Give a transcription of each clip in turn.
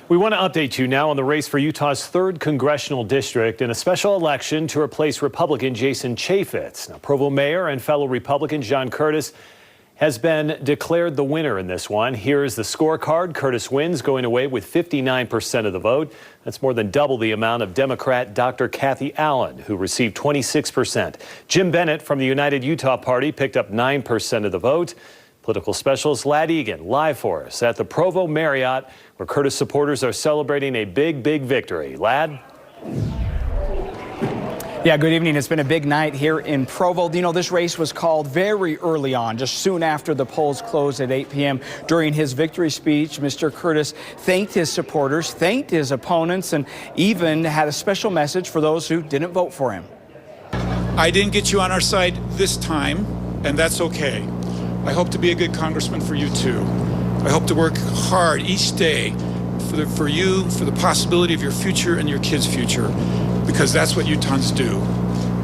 We want to update you now on the race for Utah's 3rd Congressional District in a special election to replace Republican Jason Chaffetz. Now, Provo Mayor and fellow Republican John Curtis has been declared the winner in this one. Here's the scorecard. Curtis wins, going away with 59% of the vote. That's more than double the amount of Democrat Dr. Kathy Allen, who received 26%. Jim Bennett from the United Utah Party picked up 9% of the vote. Political specialist Ladd Egan live for us at the Provo Marriott, where Curtis supporters are celebrating a big victory. Ladd? Yeah, good evening. It's been a big night here in Provo. You know, this race was called very early on, just soon after the polls closed at 8 p.m. During his victory speech, Mr. Curtis thanked his supporters, thanked his opponents, and even had a special message for those who didn't vote for him. I didn't get you on our side this time, and that's okay. I hope to be a good congressman for you too. I hope to work hard each day for you, for the possibility of your future and your kids' future, because that's what Utahns do.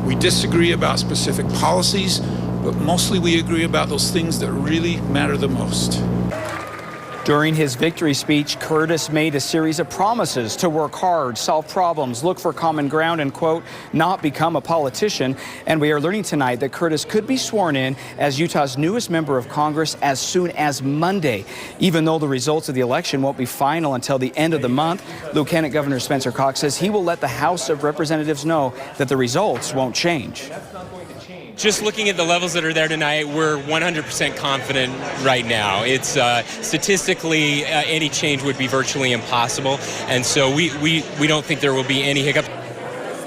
We disagree about specific policies, but mostly we agree about those things that really matter the most. During his victory speech, Curtis made a series of promises to work hard, solve problems, look for common ground, and, quote, not become a politician. And we are learning tonight that Curtis could be sworn in as Utah's newest member of Congress as soon as Monday. Even though the results of the election won't be final until the end of the month, Lieutenant Governor Spencer Cox says he will let the House of Representatives know that the results won't change. Just looking at the levels that are there tonight, we're 100% confident right now. It's statistically, any change would be virtually impossible, and so we don't think there will be any hiccup.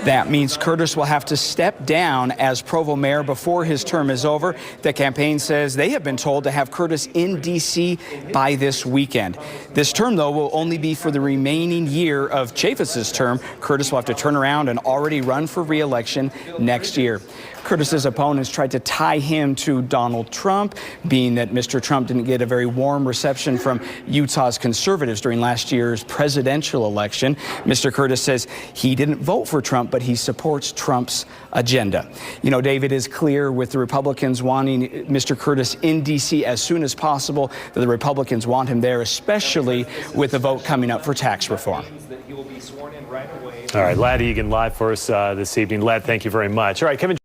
That means Curtis will have to step down as Provo mayor before his term is over. The campaign says they have been told to have Curtis in D.C. by this weekend. This term, though, will only be for the remaining year of Chaffetz's term. Curtis will have to turn around and already run for re-election next year. Curtis's opponents tried to tie him to Donald Trump, being that Mr. Trump didn't get a very warm reception from Utah's conservatives during last year's presidential election. Mr. Curtis says he didn't vote for Trump, but he supports Trump's agenda. You know, David, is clear with the Republicans wanting Mr. Curtis in D.C. as soon as possible, that the Republicans want him there, especially with the vote coming up for tax reform. All right, Ladd Egan live for us this evening. Ladd, thank you very much. All right, Kevin.